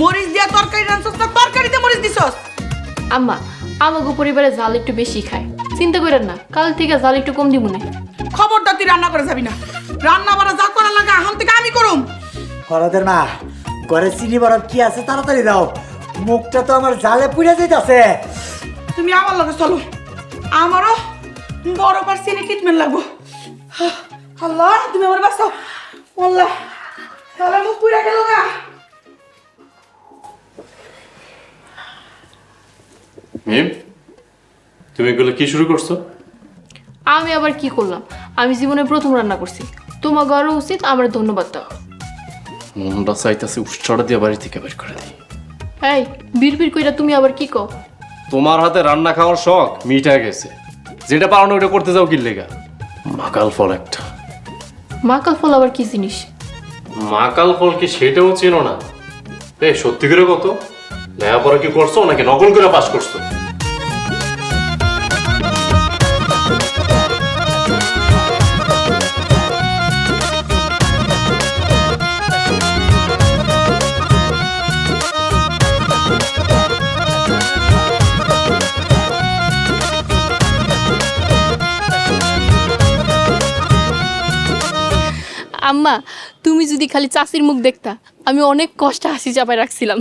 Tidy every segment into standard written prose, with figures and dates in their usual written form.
মরিচ দিয়া তরকারি রাঁধছস না তরকারিতে মরিচ দিছস? আম্মা আমাগো পরিবারে জাল একটু বেশি খায়, চিন্তা করেন না, কাল থেকে জাল একটু কম দিব না। খবরদার তুই রান্না করে যাবি না। রান্না বাড়া যা করা লাগে এখন থেকে আমি করুম। করদের না, ঘরে চিনি বরফ কি আছে তাড়াতাড়ি দাও, মুখটা তো আমার জালে পুড়ে যাইতাছে। তুমি আমার লগে চলো, আমারও বড় পার চিনি ট্রিটমেন্ট লাগবো। আল্লাহ তুমি আমার বাঁচাও। আল্লাহ তাহলে মুখ পুড়ে গেল না। মিম, তুমি এগুলো কি শুরু করছো? আমি আবার কি করলাম? আমি জীবনে প্রথম রান্না করছি, তোমার ঘরও উচিত আমার ধন্যবাদ দাও। মনটা চাইতেছে উৎসাহটা দিয়ে বাড়ি থেকে বের করে দিই। এই বিড়বিড় কইরা তুমি আবার কি কও? তোমার হাতে রান্না খাওয়ার শখ মিটা গেছে, যেটা পারো না ওটা করতে যাও কি লেগা? মাকাল ফল একটা। মাকাল ফল আবার কি জিনিস? মাকাল ফল কি সেটাও চেনো না? এই সত্যি করে কত লেখাপড়া কি করছো নাকি নকল করে পাস করছো? আম্মা তুমি যদি খালি চাষির মুখ দেখতা, আমি অনেক কষ্ট হাসি চাপায় রাখছিলাম।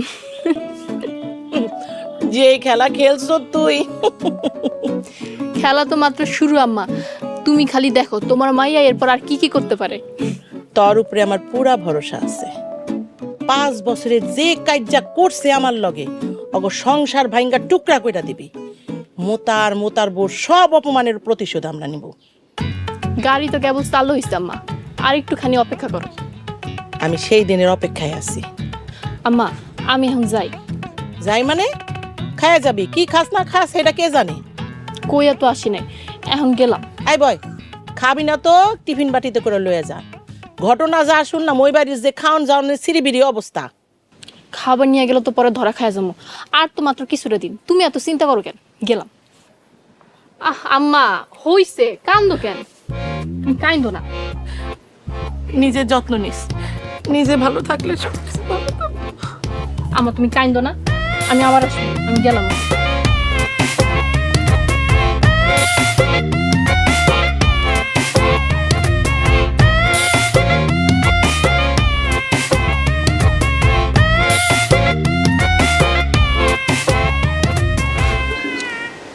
যে খেলা খেলছ তুই, খেলা তো মাত্র শুরু আম্মা, তুমি খালি দেখো তোমার মাইয়া এরপর আর কি কি করতে পারে। তোর উপরে আমার পুরা ভরসা আছে। 5 বছরে যে কাজটা করছে আমার লগে, অগ সংসার ভাঙ্গা টুকরা কইরা দিবি। মোতার বউ সব অপমানের প্রতিশোধ আমরা নিব। গাড়ি তো কেবল চালু হইছে আম্মা, আর একটুখানি অপেক্ষা করো। আমি সেই দিনের অপেক্ষায় আছি। আম্মা আমি এখন যাই। যাই মানে? খায়া যাবি, কি খাস না খাস সেটা কে জানে। কইয়া তো আসি নাই, এখন গেলাম। আই বয়, খাবি না তো টিফিন বাটিতে করে লয়ে যা। ঘটনা যা শুনলাম ওই বাড়ির যে খাওন যাওয়ানের সিরিবিরি অবস্থা। খাবার নিয়ে গেলে তো পরে ধরা খায় যাবো, আর তো মাত্র কিছুটা দিন, তুমি এত চিন্তা করো কেন? গেলাম। আম্মা হইছে, কান্দো কেন? তুমি কান্দো না। নিজের যত্ন নিস, নিজে ভালো থাকলে সব কিছু ভালো থাকবে। আম্মা তুমি কান্দো না, আমি আবার আসবো, আমি গেলাম।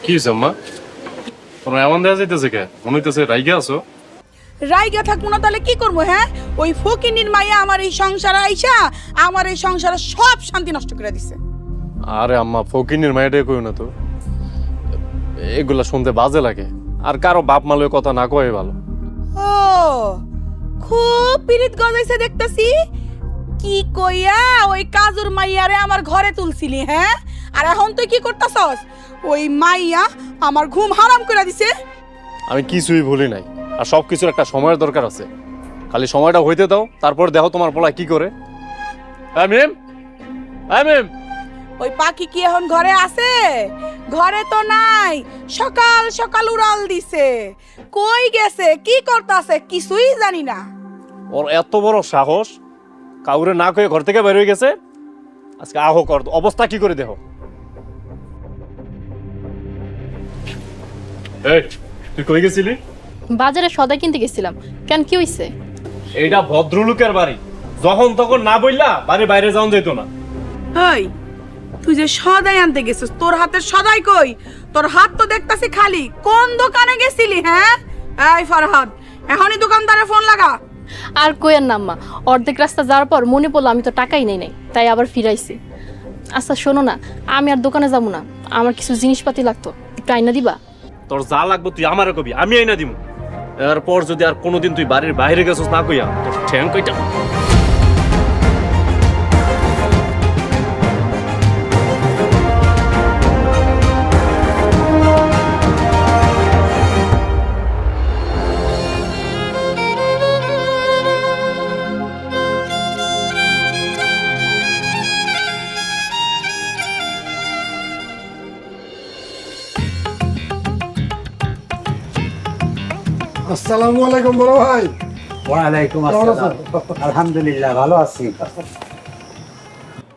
কি হয়েছে আম্মা? তোমার এমন দেওয়া যাইতেছে কে? মনে হইতেছে রাইগে আছো? রাইগা থাকবো না তাহলে কি করবো? হ্যাঁ, ওই ফকিনির মাইয়া আমার এই সংসারে আইসা আমার এই সংসারে সব শান্তি নষ্ট করে দিছে। আরে আম্মা, ফকিনের মায়েটাই কই না তো, এগুলা শুনতে বাজে লাগে। আর কারো বাপ মালের কথা না কয়ে ভালো। ও খুব পিরিত গজাইছে দেখতেছি। কি কইয়া ওই কাজুর মাইয়ারে আমার ঘরে তুলছিলি? হ্যাঁ, আর এখন তুই কি করতাছস? ওই মাইয়া আমার ঘুম হারাম করে দিছে। আমি কিছুই ভুলি নাই, আর সবকিছুর একটা সময়ের দরকার আছে। খালি সময়টা হইতে দাও, তারপর দেখো তোমার পোলা কি করে। ওই পাখি কি এখন ঘরে আছে? ঘরে তো নাই, সকাল সকাল উড়াল দিছে। কই গেছে, কি করতাছে কিছুই জানি না। ওর এত বড় সাহস, কাউরে না কয়ে ঘর থেকে বের হয়ে গেছে। আজকে আহো কর অবস্থা কি করে দেখো। এই তুই কই গেছিলি? বাজারে সদাই কিনতে গেছিলাম। কেন, কি হইছে? এইটা ভদ্রলোকের বাড়ি, যখন তখন না বললা বাড়ির বাইরে যাওয়া যেত না। হেই, তুই যে সদাই আনতে গেছিস, তোর হাতের সদাই কই? তোর হাত তো দেখতাছি খালি। কোন দোকানে গেছিলি? হ্যাঁ, এই ফরহাদ, এখনই দোকানদারে ফোন লাগা। আর কইয়ের না আম্মা, অর্ধেক রাস্তা যাওয়ার পর মনে পড়লো আমি তো টাকাই নেই নাই, তাই আবার ফিরাইছি। আচ্ছা শোনো না, আমি আর দোকানে যাবো না, আমার কিছু জিনিসপাতি লাগতো, একটু আইনা দিবা? তোর যা লাগবে তুই আমারে কবি, আমি আইনা দিমু। এরপর যদি আর কোনোদিন তুই বাড়ির বাইরে গেছিস না কইয়া, তোর ঠ্যাং কইটা। আসসালামু আলাইকুম বড় ভাই। ওয়ালাইকুম আসসালাম। আলহামদুলিল্লাহ ভালো আছি।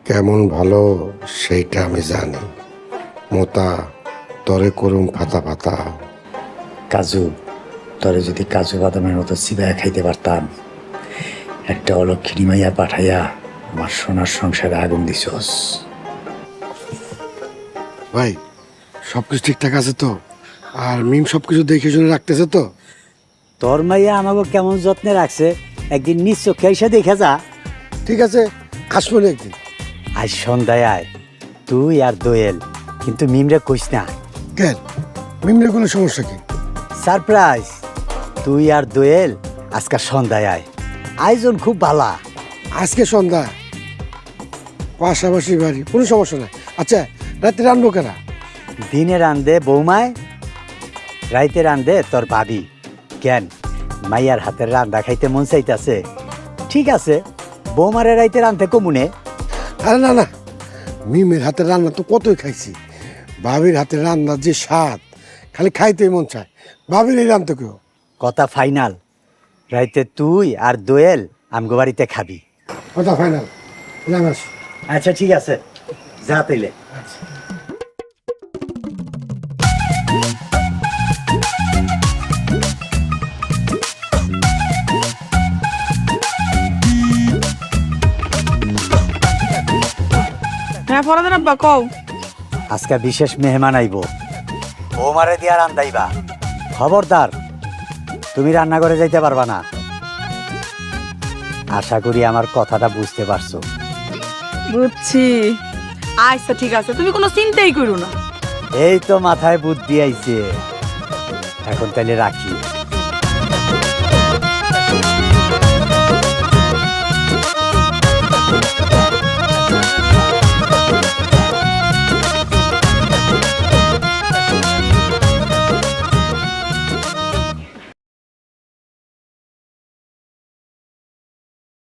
কেমন ভালো সেইটা আমি জানি। মোতা তরে করুম ফাতা ফাতা। কাজু, তোরে যদি কাজু বাদামের মতো চিবাইয়া খাইতে পারতাম। একটা অলক্ষিণী মাইয়া পাঠাইয়া আমার সোনার সংসারে আগুন দিছস। ভাই সবকিছু ঠিকঠাক আছে তো? আর মিম সবকিছু দেখে শুনে রাখতেছে তো? তোর মাইয়া আমাকে কেমন যত্নে রাখছে একদিন নিজ চোখে এসে দেখে যা। ঠিক আছে, আসবো না একদিন। আজ সন্ধ্যায় আয়, তুই আর দোয়েল, কিন্তু মিমরে কইস না। কেন, মিমরে কোনো সমস্যা কি? সারপ্রাইজ, তুই আর দোয়েল আজকে সন্ধ্যায় আয়। আয়োজন খুব ভালা। আজকে সন্ধ্যা, পাশাপাশি বাড়ি, কোনো সমস্যা নাই। আচ্ছা, রাতে রানবো কেনা? দিনে রান্ধে বৌমায়, রাইতে রান্ধে তোর ভাবি। কেন, মাইয়ার হাতের রান্না খাইতে মন চাইতাছে? ঠিক আছে, বৌমারে রাইতে রান্ধতে কমুনে। আরে না না, মিমের হাতের রান্না তো কতই খাইছি। ভাবির হাতের রান্নার যে স্বাদ, খালি খাইতেই মন চায়। ভাবির এই রান্ধতে কেউ। কথা ফাইনাল, রাইতে তুই আর দোয়েল আমগো বাড়িতে খাবি। কথা ফাইনাল। জানাস আচ্ছা ঠিক আছে, যা তাইলে। হ্যাঁ ফরাদের আব্বা কও। আজকে বিশেষ মেহমান আইব, বৌমারে দিয়া রান্দাইবা। খবরদার, তুমি রান্না করে যাইতে পারবা না। আশা করি আমার কথাটা বুঝতে পারছো। বুঝছি। আচ্ছা ঠিক আছে, তুমি কোনো চিন্তাই করো না। এই তো মাথায় বুদ্ধি আইছে, এখন তাইলে রাখি।